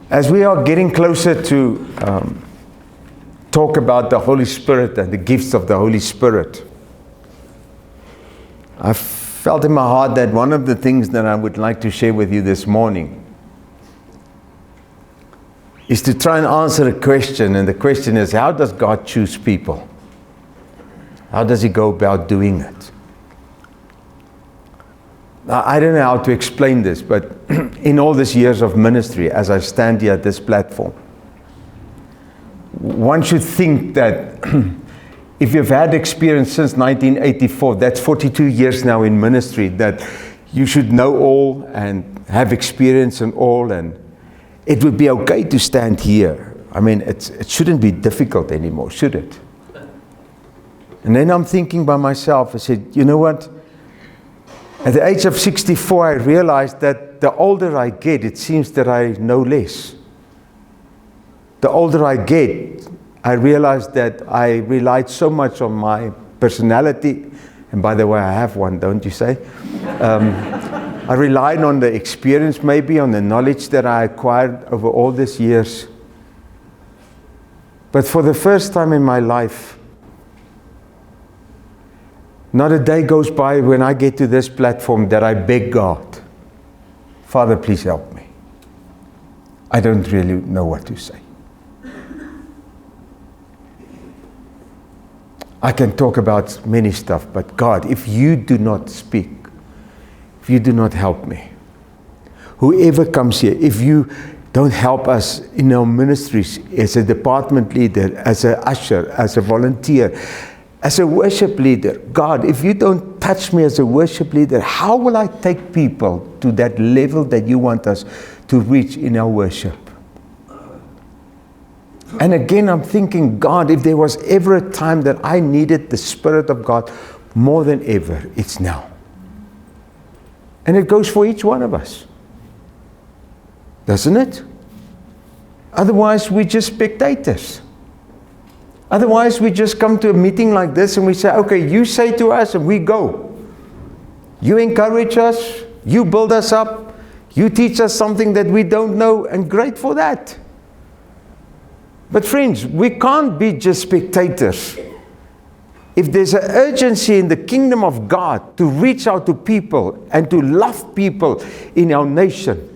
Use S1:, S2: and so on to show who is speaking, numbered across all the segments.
S1: As we are getting closer to talk about the Holy Spirit and the gifts of the Holy Spirit, I felt in my heart that one of the things that I would like to share with you this morning is to try and answer a question, and the question is, how does God choose people? How does He go about doing it? Now, I don't know how to explain this, but in all these years of ministry, as I stand here at this platform, one should think that if you've had experience since 1984, that's 42 years now in ministry, that you should know all and have experience in all, and it would be okay to stand here. I mean, it shouldn't be difficult anymore, should it? And then I'm thinking by myself, I said, you know what? At the age of 64, I realized that the older I get, it seems that I know less. The older I get, I realized that I relied so much on my personality, and by the way, I have one, don't you say? I relied on the experience, maybe on the knowledge that I acquired over all these years. But for the first time in my life, not a day goes by when I get to this platform that I beg God, Father, please help me. I don't really know what to say. I can talk about many stuff, but God, if you do not speak, if you do not help me, whoever comes here, if you don't help us in our ministries as a department leader, as an usher, as a volunteer, as a worship leader, God, if you don't touch me as a worship leader, how will I take people to that level that you want us to reach in our worship? And again, I'm thinking, God, if there was ever a time that I needed the Spirit of God more than ever, it's now. And it goes for each one of us. Doesn't it? Otherwise, we're just spectators. Otherwise, we just come to a meeting like this and we say, okay, you say to us and we go. You encourage us, you build us up, you teach us something that we don't know, and great for that. But friends, we can't be just spectators. If there's an urgency in the kingdom of God to reach out to people and to love people in our nation,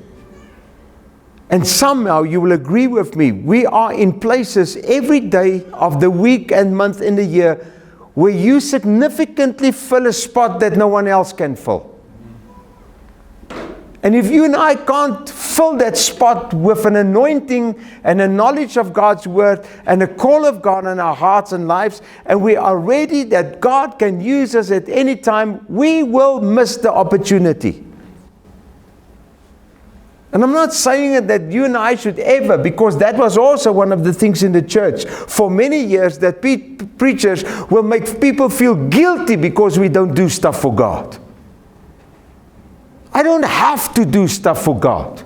S1: and somehow you will agree with me, we are in places every day of the week and month in the year where you significantly fill a spot that no one else can fill. And if you and I can't fill that spot with an anointing and a knowledge of God's word and a call of God in our hearts and lives, and we are ready that God can use us at any time, we will miss the opportunity. And I'm not saying that you and I should ever, because that was also one of the things in the church for many years, that preachers will make people feel guilty because we don't do stuff for God. I don't have to do stuff for God.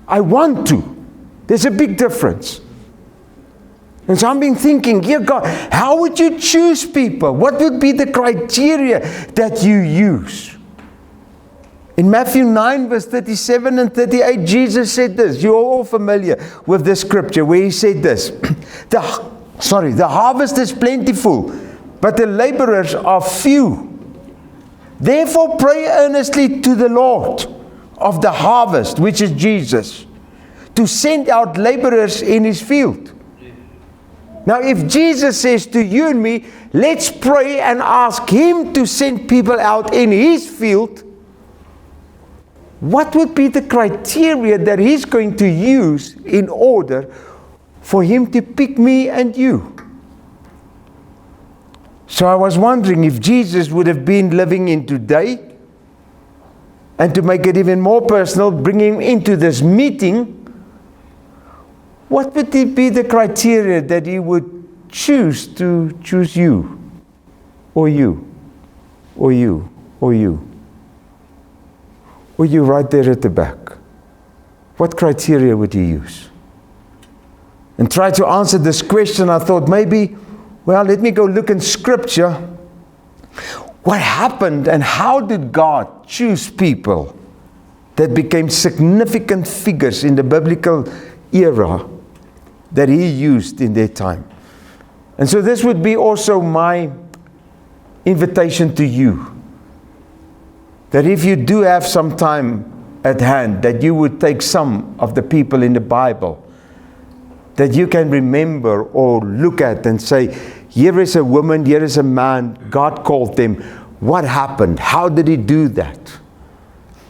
S1: I want to. There's a big difference. And so I've been thinking, dear God, how would you choose people? What would be the criteria that you use? In Matthew 9, verse 37 and 38, Jesus said this. You're all familiar with this scripture where He said this. The harvest is plentiful, but the laborers are few. Therefore pray earnestly to the Lord of the harvest, which is Jesus, to send out laborers in His field. Now, if Jesus says to you and me, let's pray and ask Him to send people out in His field, what would be the criteria that He's going to use in order for Him to pick me and you? So I was wondering if Jesus would have been living in today, and to make it even more personal, bringing Him into this meeting, what would be the criteria that He would choose to choose you, or you, or you, or you? Or you right there at the back? What criteria would He use? And try to answer this question, I thought maybe, well, let me go look in Scripture. What happened and how did God choose people that became significant figures in the biblical era that he used in their time. And so this would be also my invitation to you, that if you do have some time at hand, that you would take some of the people in the Bible that you can remember or look at and say, here is a woman, here is a man, God called them. What happened? How did he do that?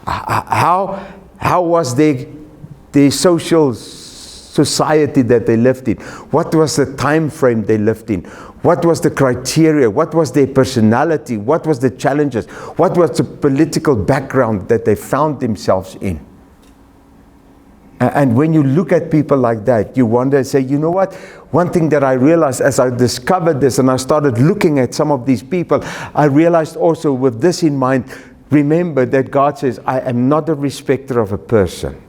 S1: How was their social society that they lived in? What was the time frame they lived in? What was the criteria? What was their personality? What was the challenges? What was the political background that they found themselves in? And when you look at people like that, you wonder and say, you know what? One thing that I realized as I discovered this and I started looking at some of these people, I realized also with this in mind, remember that God says, I am not a respecter of a person.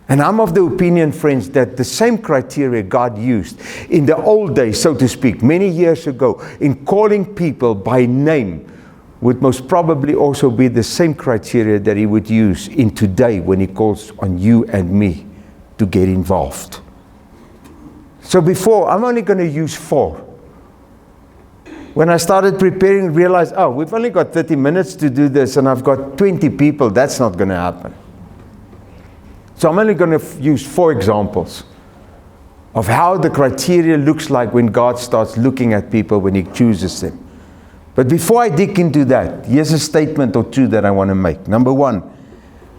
S1: And I'm of the opinion, friends, that the same criteria God used in the old days, so to speak, many years ago, in calling people by name, would most probably also be the same criteria that he would use in today when he calls on you and me to get involved. So before, I'm only going to use 4. When I started preparing, realized, oh, we've only got 30 minutes to do this and I've got 20 people. That's not going to happen. So I'm only going to use 4 examples of how the criteria looks like when God starts looking at people when he chooses them. But before I dig into that, here's a statement or 2 that I want to make. Number 1,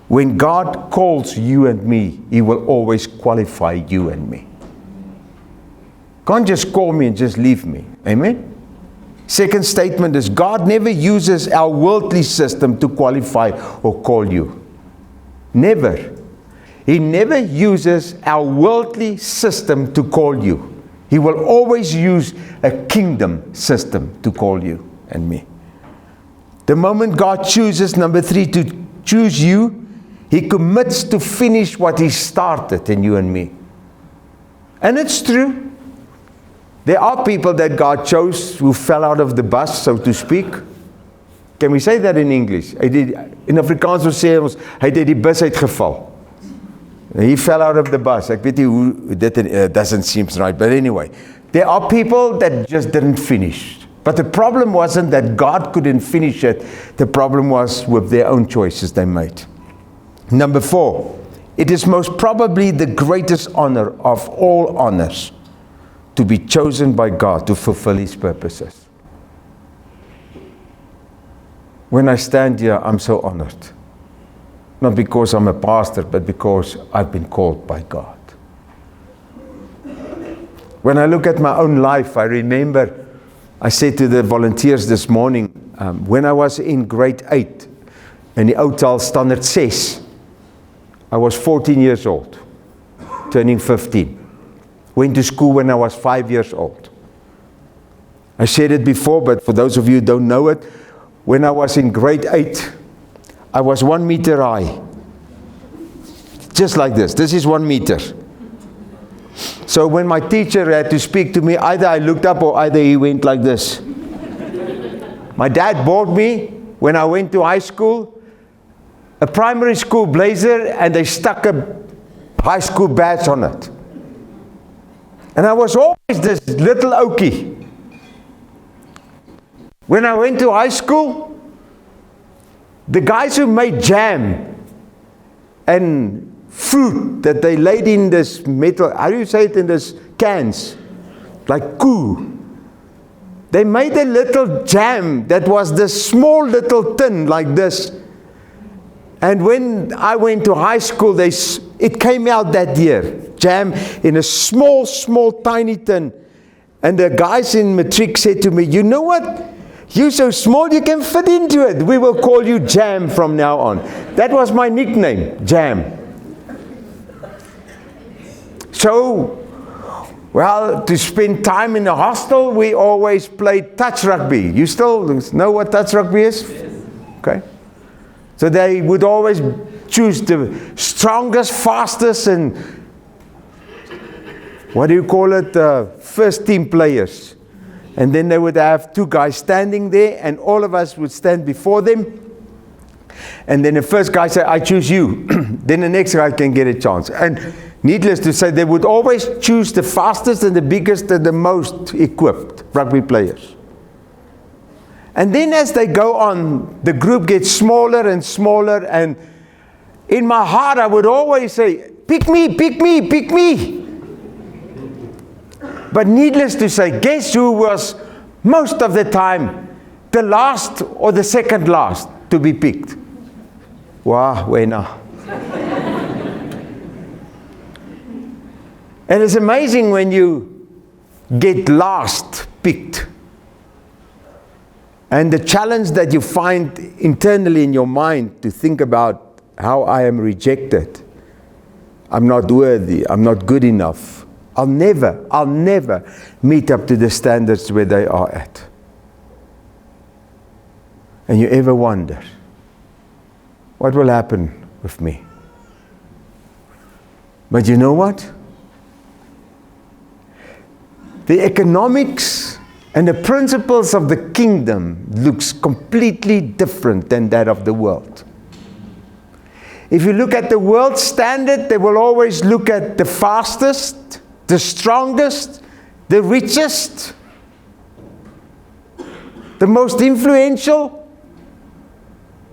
S1: when God calls you and me, he will always qualify you and me. Can't just call me and just leave me. Amen? Second statement is God never uses our worldly system to qualify or call you. Never. He never uses our worldly system to call you. He will always use a kingdom system to call you and me. The moment God chooses, number 3, to choose you, he commits to finish what he started in you and me. And it's true. There are people that God chose who fell out of the bus, so to speak. Can we say that in English? In Afrikaans sê ons, hy het die bus uitgeval. He fell out of the bus. Ek weet nie hoe dit doesn't seem right, but anyway, there are people that just didn't finish. But the problem wasn't that God couldn't finish it. The problem was with their own choices they made. Number 4, it is most probably the greatest honor of all honors to be chosen by God to fulfill his purposes. When I stand here, I'm so honored. Not because I'm a pastor, but because I've been called by God. When I look at my own life, I remember I said to the volunteers this morning, when I was in grade 8, in the Outal Standard 6, I was 14 years old, turning 15. Went to school when I was 5 years old. I said it before, but for those of you who don't know it, when I was in grade 8, I was 1 meter high. Just like this. This is 1 meter. So when my teacher had to speak to me, either I looked up or either he went like this. My dad bought me, when I went to high school, a primary school blazer, and they stuck a high school badge on it. And I was always this little oakie. When I went to high school, the guys who made jam and fruit that they laid in this metal, how do you say it, in this cans, like koo. They made a little jam that was this small little tin like this. And when I went to high school, it came out that year, jam in a small, tiny tin. And the guys in matric said to me, you know what? You're so small you can fit into it. We will call you Jam from now on. That was my nickname, Jam. So, well, to spend time in the hostel, we always played touch rugby. You still know what touch rugby is? Yes. Okay. So they would always choose the strongest, fastest, and what do you call it? First team players. And then they would have 2 guys standing there, and all of us would stand before them. And then the first guy said, I choose you. Then the next guy can get a chance. And needless to say, they would always choose the fastest and the biggest and the most equipped rugby players. And then as they go on, the group gets smaller and smaller. And in my heart, I would always say, pick me, pick me, pick me. But needless to say, guess who was most of the time the last or the second last to be picked? Wow, wena. And it's amazing when you get last picked. And the challenge that you find internally in your mind to think about how I am rejected. I'm not worthy. I'm not good enough. I'll never meet up to the standards where they are at. And you ever wonder, what will happen with me? But you know what? The economics and the principles of the kingdom looks completely different than that of the world. If you look at the world standard, they will always look at the fastest, the strongest, the richest, the most influential.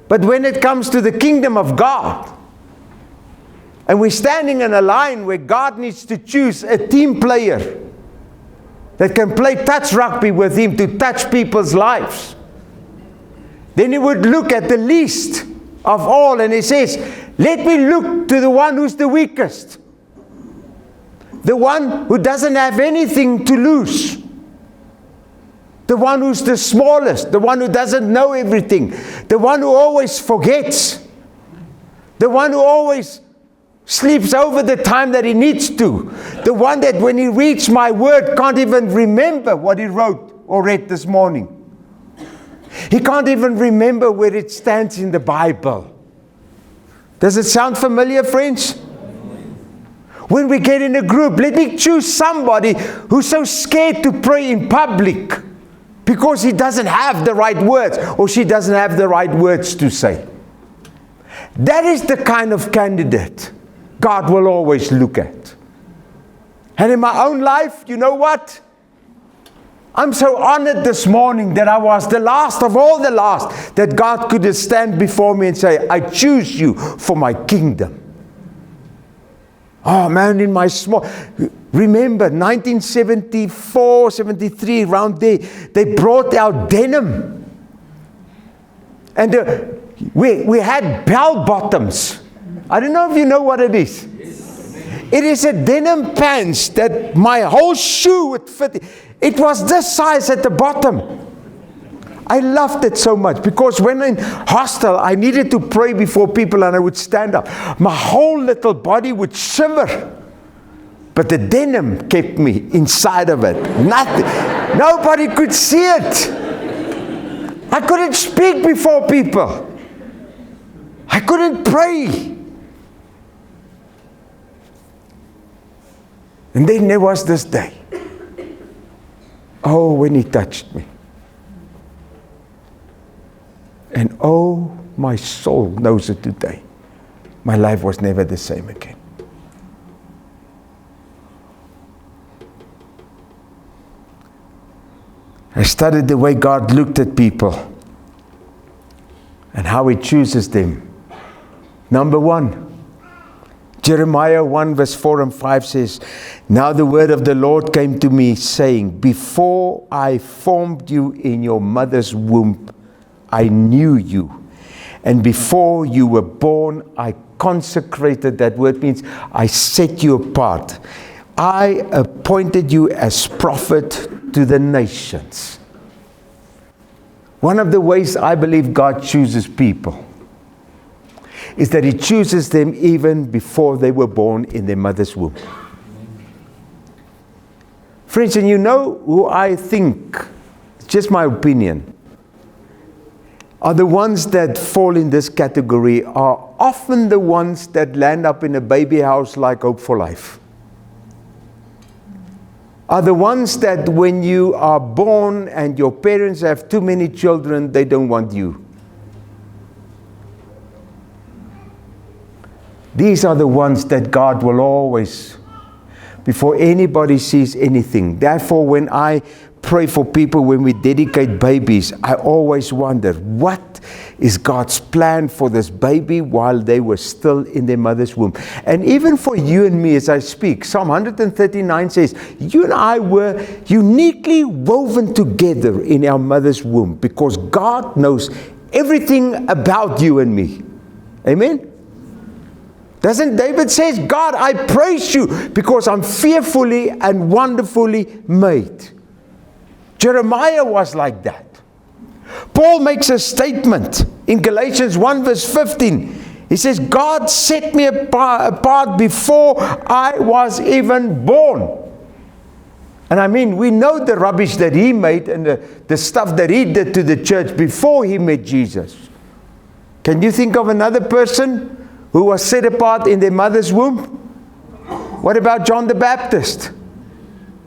S1: But when it comes to the kingdom of God, and we're standing in a line where God needs to choose a team player that can play touch rugby with him to touch people's lives, then he would look at the least of all and he says, let me look to the one who's the weakest, the one who doesn't have anything to lose, the one who's the smallest, the one who doesn't know everything, the one who always forgets, the one who always sleeps over the time that he needs to, the one that when he reads my word can't even remember what he wrote or read this morning. He can't even remember where it stands in the Bible. Does it sound familiar, friends? When we get in a group, let me choose somebody who's so scared to pray in public because he doesn't have the right words or she doesn't have the right words to say. That is the kind of candidate God will always look at. And in my own life, you know what? I'm so honored this morning that I was the last of all the last, that God could stand before me and say, I choose you for my kingdom. Oh man, in my small... Remember, 1974, 73, around there, they brought out denim. And we had bell bottoms. I don't know if you know what it is. It is a denim pants that my whole shoe would fit. It was this size at the bottom. I loved it so much because when in hostel, I needed to pray before people and I would stand up. My whole little body would shiver. But the denim kept me inside of it. Nothing. Nobody could see it. I couldn't speak before people. I couldn't pray. And then there was this day. Oh, when he touched me. And oh, my soul knows it today. My life was never the same again. I studied the way God looked at people and how he chooses them. Number one, Jeremiah 1 verse 4 and 5 says, now the word of the Lord came to me saying, before I formed you in your mother's womb, I knew you. And before you were born, I consecrated. That word means I set you apart. I appointed you as prophet to the nations. One of the ways I believe God chooses people is that he chooses them even before they were born in their mother's womb. Friends, and you know who I think, it's just my opinion, are the ones that fall in this category are often the ones that land up in a baby house like Hope for Life. Are the ones that when you are born and your parents have too many children, they don't want you. These are the ones that God will always, before anybody sees anything. Therefore, when I pray for people, when we dedicate babies, I always wonder, what is God's plan for this baby while they were still in their mother's womb? And even for you and me as I speak, Psalm 139 says, you and I were uniquely woven together in our mother's womb because God knows everything about you and me. Amen? Doesn't David says, God, I praise you because I'm fearfully and wonderfully made. Jeremiah was like that. Paul makes a statement in Galatians 1 verse 15. He says, God set me apart before I was even born. And I mean, we know the rubbish that he made and the stuff that he did to the church before he met Jesus. Can you think of another person who was set apart in their mother's womb? What about John the Baptist?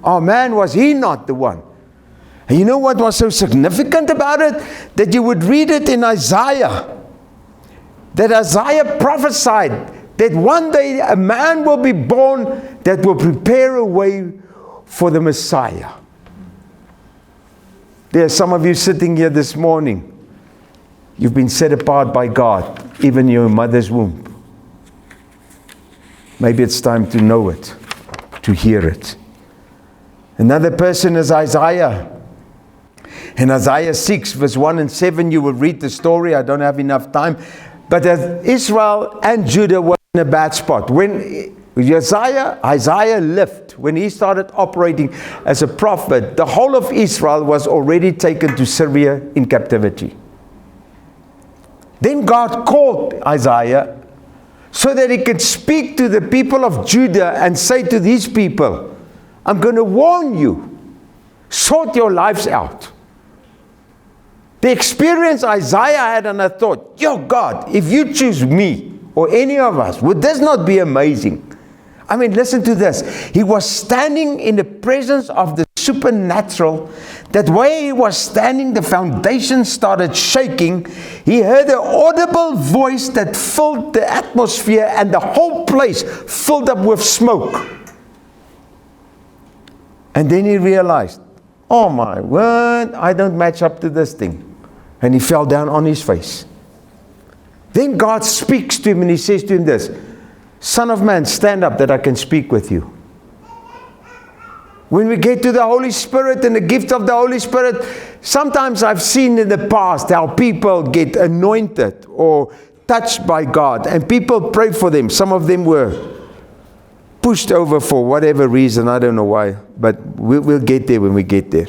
S1: Oh man, was he not the one? And you know what was so significant about it? That you would read it in Isaiah. That Isaiah prophesied that one day a man will be born that will prepare a way for the Messiah. There are some of you sitting here this morning. You've been set apart by God, even in your mother's womb. Maybe it's time to know it, to hear it. Another person is Isaiah. In Isaiah 6 verse 1 and 7 you will read the story. I don't have enough time. But Israel and Judah were in a bad spot. When Isaiah lived, when he started operating as a prophet, the whole of Israel was already taken to Syria in captivity. Then God called Isaiah so that he could speak to the people of Judah and say to these people, I'm going to warn you, sort your lives out. The experience Isaiah had, and I thought, yo God, if you choose me or any of us, would this not be amazing? I mean, listen to this. He was standing in the presence of the supernatural. That way he was standing, the foundation started shaking. He heard an audible voice that filled the atmosphere and the whole place filled up with smoke. And then he realized, oh my word, I don't match up to this thing. And he fell down on his face. Then God speaks to him and he says to him this, Son of man, stand up that I can speak with you. When we get to the Holy Spirit and the gift of the Holy Spirit, sometimes I've seen in the past how people get anointed or touched by God and people pray for them. Some of them were pushed over for whatever reason, I don't know why, but we'll get there when we get there.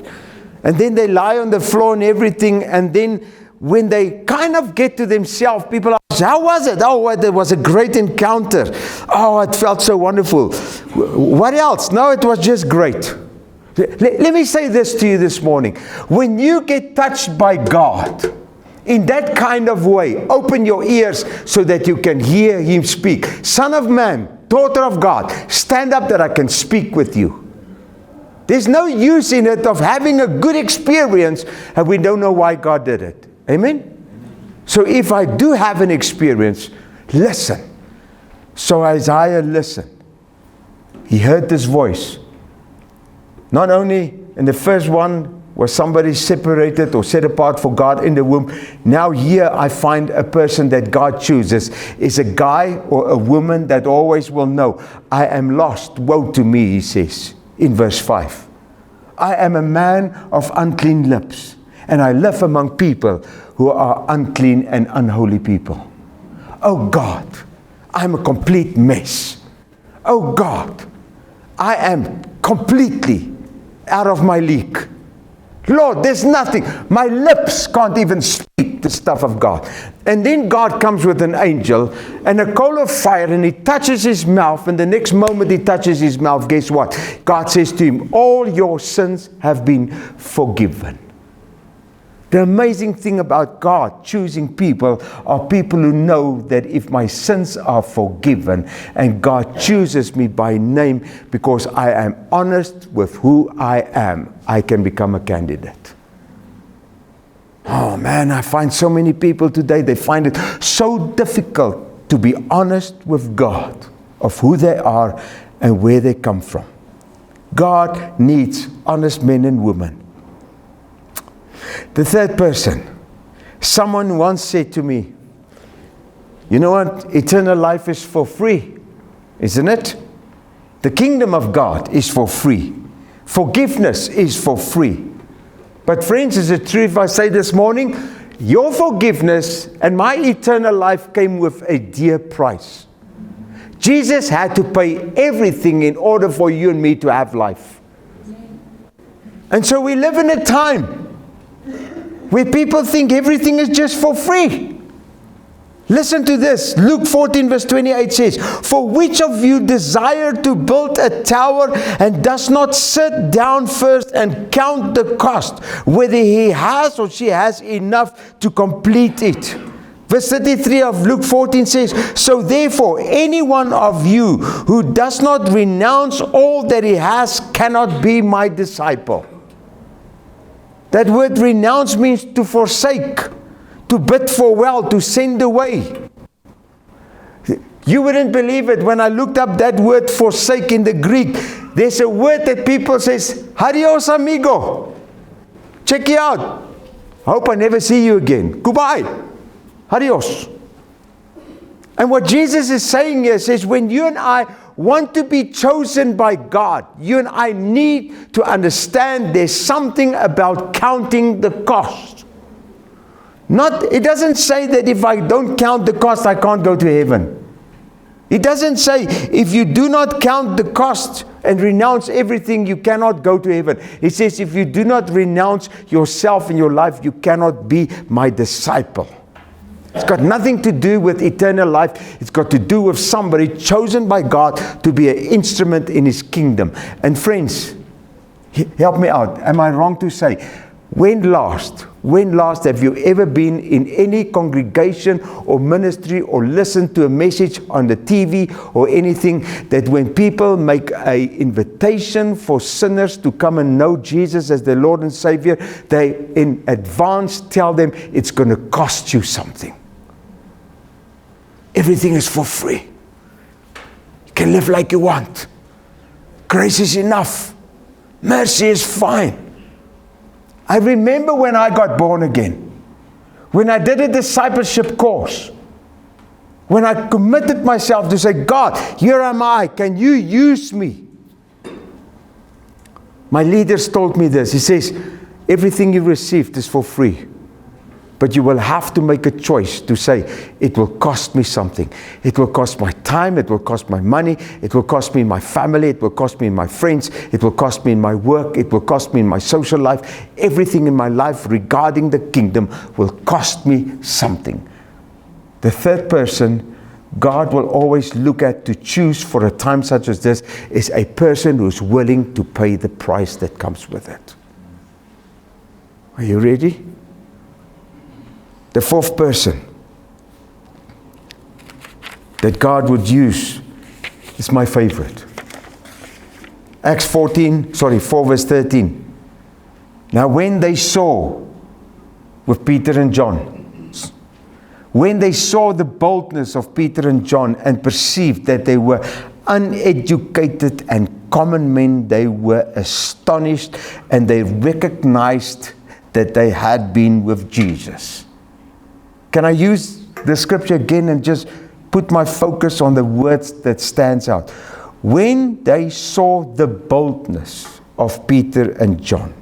S1: And then they lie on the floor and everything, and then when they kind of get to themselves, people ask, how was it? Oh, it was a great encounter. Oh, it felt so wonderful. What else? No, it was just great. Let me say this to you this morning. When you get touched by God in that kind of way, open your ears so that you can hear Him speak. Son of man, daughter of God, stand up that I can speak with you. There's no use in it of having a good experience and we don't know why God did it. Amen? So if I do have an experience, listen. So Isaiah listened. He heard this voice. Not only in the first one was somebody separated or set apart for God in the womb. Now here I find a person that God chooses is a guy or a woman that always will know, I am lost, woe to me, he says. In verse 5, I am a man of unclean lips, and I live among people who are unclean and unholy people. Oh God, I'm a complete mess. Oh God, I am completely out of my league. Lord, there's nothing. My lips can't even speak the stuff of God. And then God comes with an angel and a coal of fire and he touches his mouth, and the next moment he touches his mouth, guess what? God says to him, all your sins have been forgiven. The amazing thing about God choosing people are people who know that if my sins are forgiven and God chooses me by name because I am honest with who I am, I can become a candidate. Oh man, I find so many people today, they find it so difficult to be honest with God of who they are and where they come from. God needs honest men and women. The third person, someone once said to me, you know what? Eternal life is for free, isn't it? The kingdom of God is for free. Forgiveness is for free. But friends, is it true if I say this morning, your forgiveness and my eternal life came with a dear price. Jesus had to pay everything in order for you and me to have life. And so we live in a time where people think everything is just for free. Listen to this. Luke 14 verse 28 says, for which of you desire to build a tower and does not sit down first and count the cost, whether he has or she has enough to complete it? Verse 33 of Luke 14 says, so therefore any one of you who does not renounce all that he has cannot be my disciple. That word renounce means to forsake, to bid farewell, to send away. You wouldn't believe it when I looked up that word forsake in the Greek. There's a word that people says, adios amigo. Check you out. I hope I never see you again. Goodbye. Adios. And what Jesus is saying here says, when you and I want to be chosen by God, you and I need to understand there's something about counting the cost. It doesn't say that if I don't count the cost, I can't go to heaven. It doesn't say if you do not count the cost and renounce everything, you cannot go to heaven. It says if you do not renounce yourself in your life, you cannot be my disciple. It's got nothing to do with eternal life. It's got to do with somebody chosen by God to be an instrument in His kingdom. And friends, help me out. Am I wrong to say, when last have you ever been in any congregation or ministry or listened to a message on the TV or anything that when people make an invitation for sinners to come and know Jesus as their Lord and Savior, they in advance tell them it's going to cost you something. Everything is for free. You can live like you want. Grace is enough. Mercy is fine. I remember when I got born again, when I did a discipleship course, when I committed myself to say, God, here am I, can you use me? My leaders told me this. He says, everything you received is for free. But you will have to make a choice to say, it will cost me something. It will cost my time. It will cost my money. It will cost me my family. It will cost me my friends. It will cost me in my work. It will cost me in my social life. Everything in my life regarding the kingdom will cost me something. The third person God will always look at to choose for a time such as this is a person who is willing to pay the price that comes with it. Are you ready? The fourth person that God would use is my favorite. Acts 4 verse 13. Now when they saw with Peter and John, when they saw the boldness of Peter and John and perceived that they were uneducated and common men, they were astonished and they recognized that they had been with Jesus. Can I use the scripture again and just put my focus on the words that stands out? When they saw the boldness of Peter and John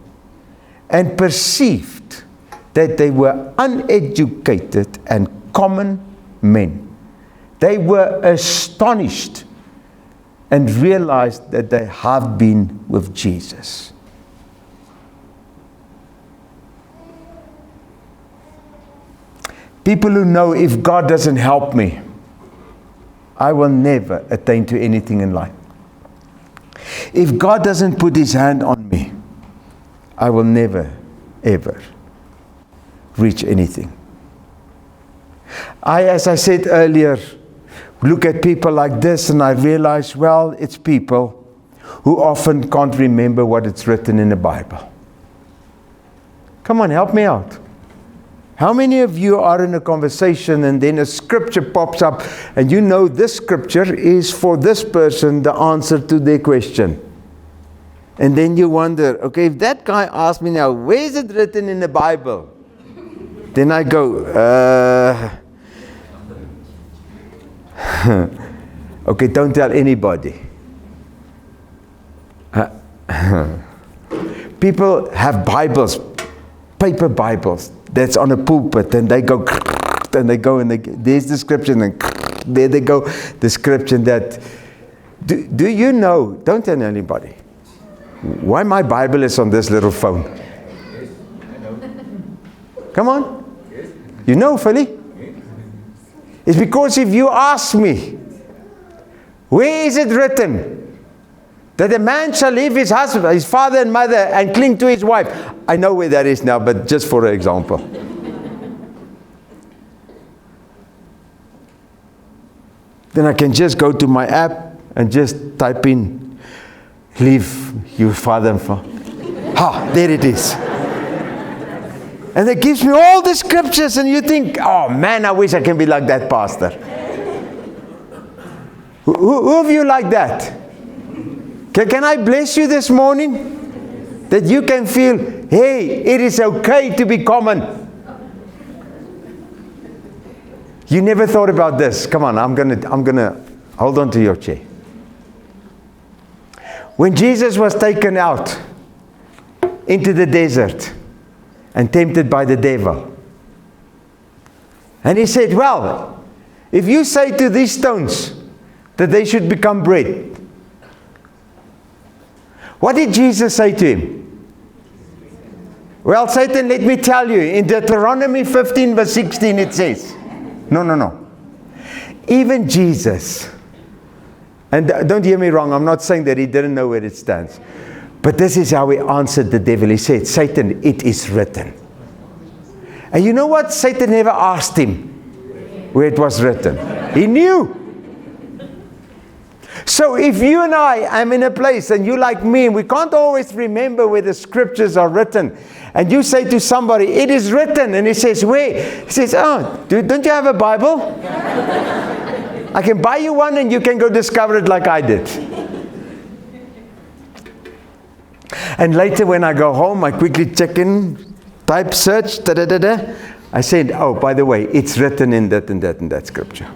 S1: and perceived that they were uneducated and common men, they were astonished and realized that they have been with Jesus. People who know if God doesn't help me, I will never attain to anything in life. If God doesn't put His hand on me, I will never, ever reach anything. As I said earlier, look at people like this and I realize, well, it's people who often can't remember what it's written in the Bible. Come on, help me out. How many of you are in a conversation and then a scripture pops up and you know this scripture is for this person the answer to their question? And then you wonder, okay, if that guy asked me now, where is it written in the Bible? Then I go, okay, don't tell anybody. People have Bibles, paper Bibles, that's on a pulpit, and they go, and there's the scripture, and there they go, the scripture that, do you know, don't tell anybody, why my Bible is on this little phone?
S2: Yes, I know.
S1: Come on.
S2: Yes.
S1: You know, Philly? It's because if you ask me, where is it written that a man shall leave his husband, his father and mother, and cling to his wife? I know where that is now, but just for example. Then I can just go to my app and just type in, leave your father and father. Ha, there it is. And it gives me all the scriptures, and you think, oh man, I wish I can be like that pastor. Who of you like that? Can I bless you this morning? That you can feel, hey, it is okay to be common. You never thought about this. Come on, I'm gonna hold on to your chair. When Jesus was taken out into the desert and tempted by the devil, and he said, well, if you say to these stones that they should become bread, what did Jesus say to him? Well, Satan, let me tell you, in Deuteronomy 15 verse 16 it says, no. Even Jesus, and don't hear me wrong, I'm not saying that he didn't know where it stands. But this is how he answered the devil. He said, Satan, it is written. And you know what? Satan never asked him where it was written. He knew. So if you and I am in a place, and you like me, and we can't always remember where the scriptures are written, and you say to somebody, it is written, and he says, where? He says, oh, don't you have a Bible? I can buy you one and you can go discover it like I did. And later when I go home, I quickly check in, type search, I said, oh, by the way, it's written in that and that and that scripture.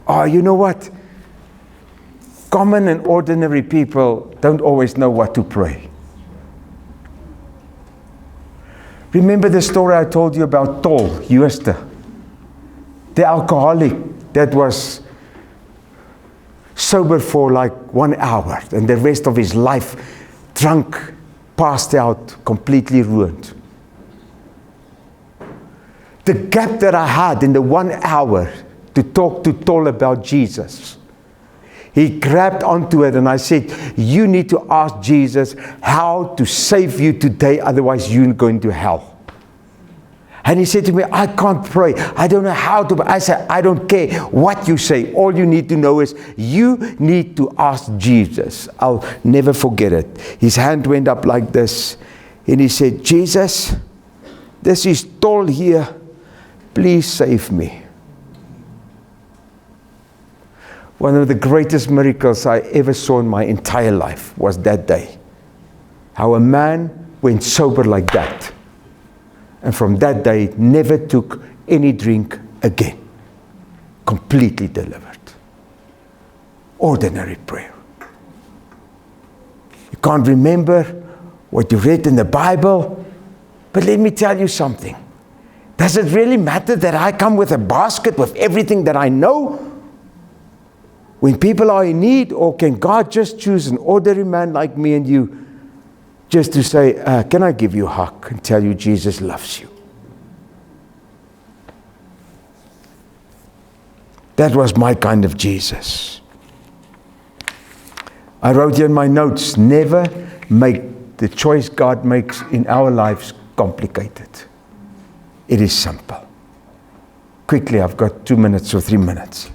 S1: Oh, you know what? Common and ordinary people don't always know what to pray. Remember the story I told you about Tol Jooste, the alcoholic that was sober for like 1 hour and the rest of his life drunk, passed out, completely ruined. The gap that I had in the 1 hour to talk to Tol about Jesus, he grabbed onto it, and I said, you need to ask Jesus how to save you today, otherwise you're going to hell. And he said to me, I can't pray. I don't know how to pray. I said, I don't care what you say. All you need to know is you need to ask Jesus. I'll never forget it. His hand went up like this, and he said, Jesus, this is Tol here. Please save me. One of the greatest miracles I ever saw in my entire life was that day. How a man went sober like that. And from that day, never took any drink again. Completely delivered. Ordinary prayer. You can't remember what you read in the Bible, but let me tell you something. Does it really matter that I come with a basket with everything that I know when people are in need? Or can God just choose an ordinary man like me and you just to say, can I give you a hug and tell you Jesus loves you? That was my kind of Jesus. I wrote here in my notes, never make the choice God makes in our lives complicated. It is simple. Quickly, I've got 2 minutes or 3 minutes.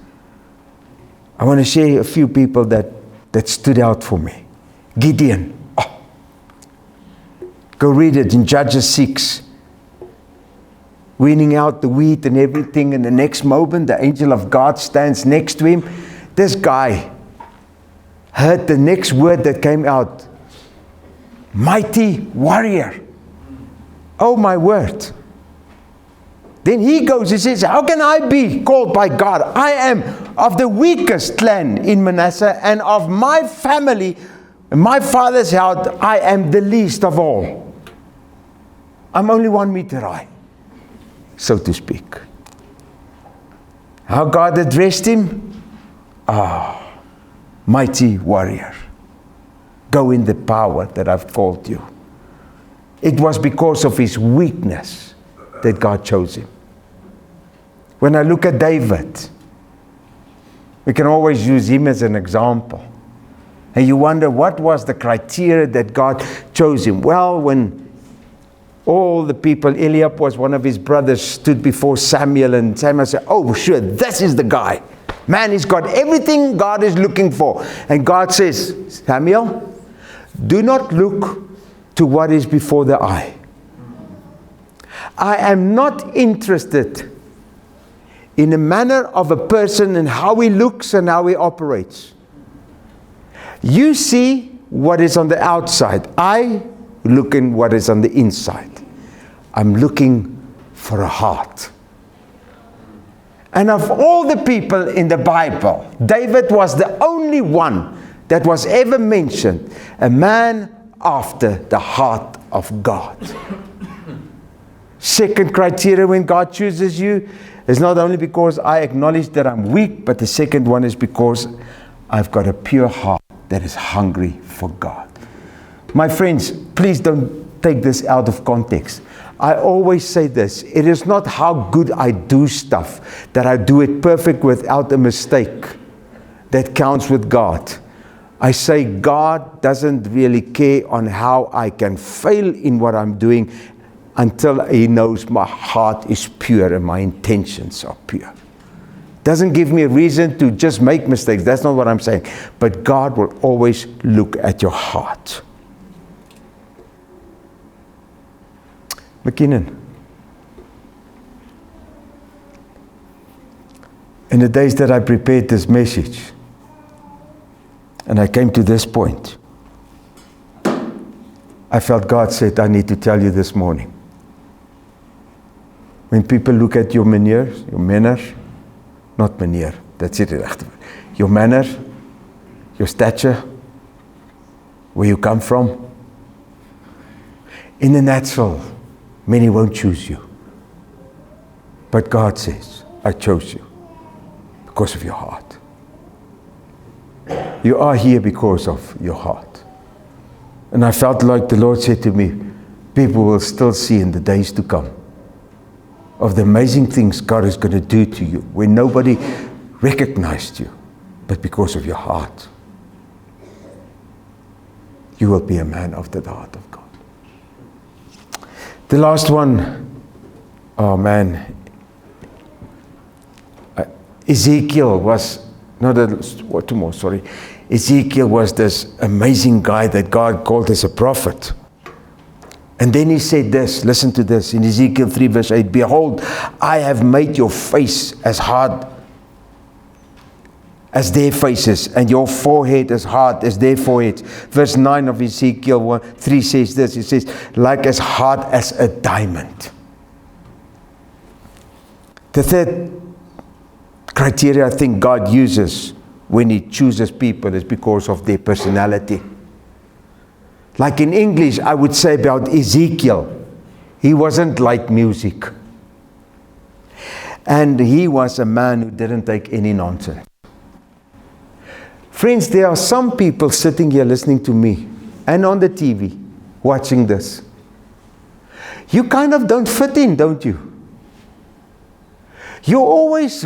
S1: I want to share a few people that stood out for me. Gideon. Oh. Go read it in Judges 6. weaning out the wheat and everything, and the next moment the angel of God stands next to him. This guy heard the next word that came out. Mighty warrior. Oh my word. Then he goes, he says, how can I be called by God? I am of the weakest clan in Manasseh, and of my family, my father's house, I am the least of all. I'm only 1 meter high, so to speak. How God addressed him? Mighty warrior. Go in the power that I've called you. It was because of his weakness that God chose him. When I look at David, we can always use him as an example. And you wonder, what was the criteria that God chose him? Well, when all the people, Eliab was one of his brothers, stood before Samuel, and Samuel said, oh sure, this is the guy. Man, he's got everything God is looking for. And God says, Samuel, do not look to what is before the eye. I am not interested in the manner of a person and how he looks and how he operates. You see what is on the outside. I look in what is on the inside. I'm looking for a heart. And of all the people in the Bible, David was the only one that was ever mentioned, a man after the heart of God. Second criteria when God chooses you is not only because I acknowledge that I'm weak, but the second one is because I've got a pure heart that is hungry for God. My friends, please don't take this out of context. I always say this, it is not how good I do stuff, that I do it perfect without a mistake, that counts with God. I say God doesn't really care on how I can fail in what I'm doing until He knows my heart is pure and my intentions are pure. Doesn't give me a reason to just make mistakes. That's not what I'm saying. But God will always look at your heart. McKinnon. In the days that I prepared this message, and I came to this point, I felt God said, I need to tell you this morning. When people look at your manner, not manner, that's it, your manner, your stature, where you come from, in the natural, many won't choose you. But God says, I chose you because of your heart. You are here because of your heart. And I felt like the Lord said to me, people will still see in the days to come of the amazing things God is going to do to you when nobody recognized you, but because of your heart. You will be a man after the heart of God. The last one, oh man, Ezekiel was, Ezekiel was this amazing guy that God called as a prophet. And then he said this, listen to this, in Ezekiel 3 verse 8, behold, I have made your face as hard as their faces, and your forehead as hard as their foreheads. Verse 9 of Ezekiel 3 says this, it says, like as hard as a diamond. The third criteria I think God uses when He chooses people is because of their personality. Like in English, I would say about Ezekiel, he wasn't like music. And he was a man who didn't take any nonsense. Friends, there are some people sitting here listening to me and on the TV watching this. You kind of don't fit in, don't you? You're always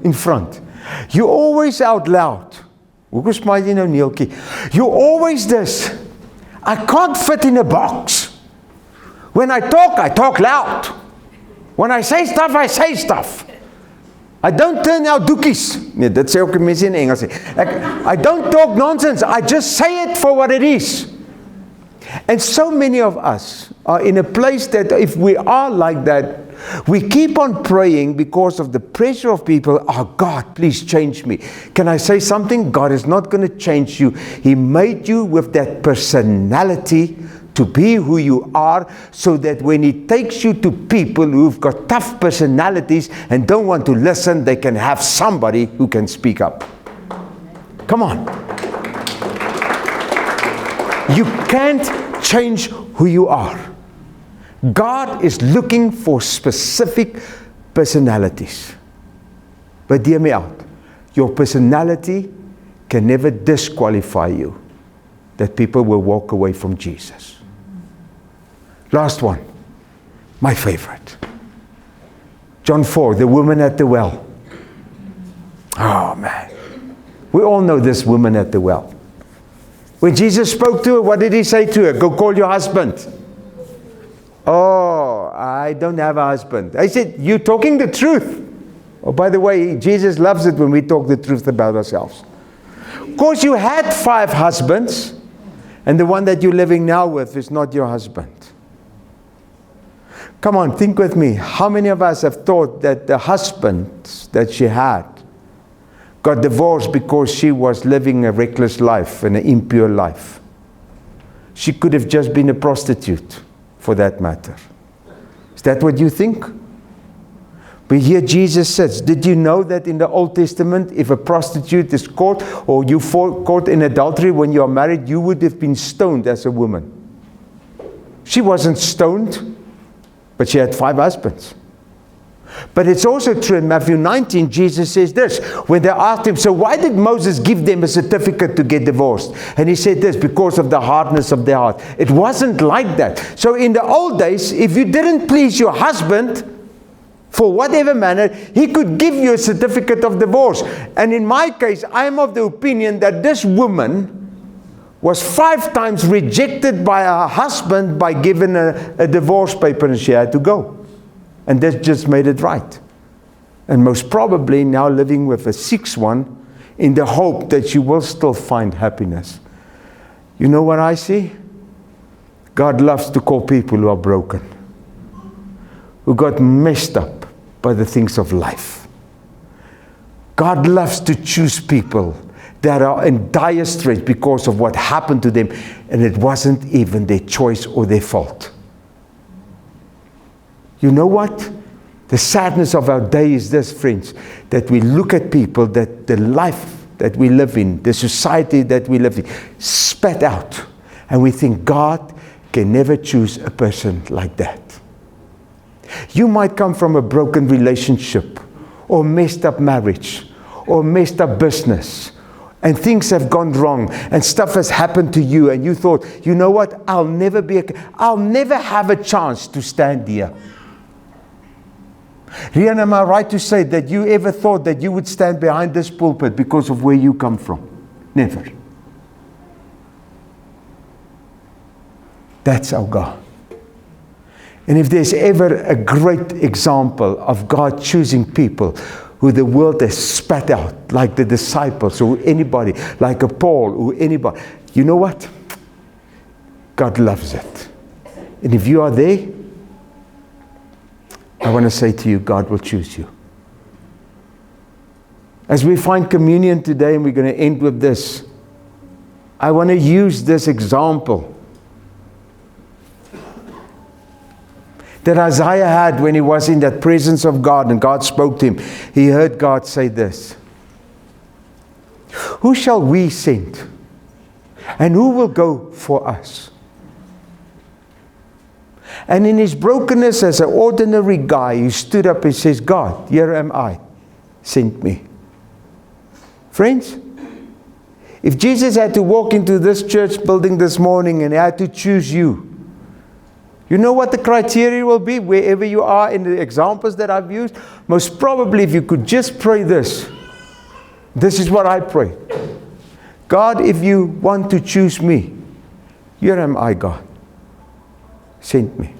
S1: in front. You're always out loud. You're always this. I can't fit in a box. When I talk loud. When I say stuff, I say stuff. I don't turn out doekies. Nee, dit sê ook mense in Engels. I don't talk nonsense. I just say it for what it is. And so many of us are in a place that if we are like that, We keep on praying because of the pressure of people. Oh, God, please change me. Can I say something? God is not going to change you. He made you with that personality to be who you are, so that when He takes you to people who've got tough personalities and don't want to listen, they can have somebody who can speak up. Come on. You can't change who you are. God is looking for specific personalities. But hear me out. Your personality can never disqualify you that people will walk away from Jesus. Last one, my favorite. John 4, the woman at the well. Oh man. We all know this woman at the well. When Jesus spoke to her, what did He say to her? Go call your husband. Oh, I don't have a husband. I said, you're talking the truth. Oh, by the way, Jesus loves it when we talk the truth about ourselves. Of course, you had 5 husbands, and the one that you're living now with is not your husband. Come on, think with me. How many of us have thought that the husband that she had got divorced because she was living a reckless life and an impure life? She could have just been a prostitute, for that matter. Is that what you think? But here Jesus says, did you know that in the Old Testament, if a prostitute is caught, or you caught in adultery when you are married, you would have been stoned as a woman? She wasn't stoned, but she had 5 husbands. But it's also true in Matthew 19, Jesus says this, when they asked Him, so why did Moses give them a certificate to get divorced? And He said this, because of the hardness of their heart. It wasn't like that. So in the old days, if you didn't please your husband, for whatever manner, he could give you a certificate of divorce. And in my case, I am of the opinion that this woman was 5 times rejected by her husband by giving a divorce paper, and she had to go. And that just made it right. And most probably now living with a 6th one in the hope that she will still find happiness. You know what I see? God loves to call people who are broken, who got messed up by the things of life. God loves to choose people that are in dire straits because of what happened to them, and it wasn't even their choice or their fault. You know what? The sadness of our day is this, friends, that we look at people that the life that we live in, the society that we live in, spat out, and we think God can never choose a person like that. You might come from a broken relationship, or messed up marriage, or messed up business, and things have gone wrong, and stuff has happened to you, and you thought, you know what, I'll never have a chance to stand here. Rian, am I right to say that you ever thought that you would stand behind this pulpit because of where you come from? Never. That's our God. And if there's ever a great example of God choosing people who the world has spat out, like the disciples or anybody, like a Paul or anybody, you know what? God loves it. And if you are there, I want to say to you, God will choose you. As we find communion today, and we're going to end with this, I want to use this example that Isaiah had when he was in that presence of God and God spoke to him. He heard God say this, who shall we send? And who will go for us? And in his brokenness as an ordinary guy, he stood up and says, God, here am I, send me. Friends, if Jesus had to walk into this church building this morning and he had to choose you, you know what the criteria will be wherever you are in the examples that I've used? Most probably if you could just pray this. This is what I pray. God, if you want to choose me, here am I, God. Send me.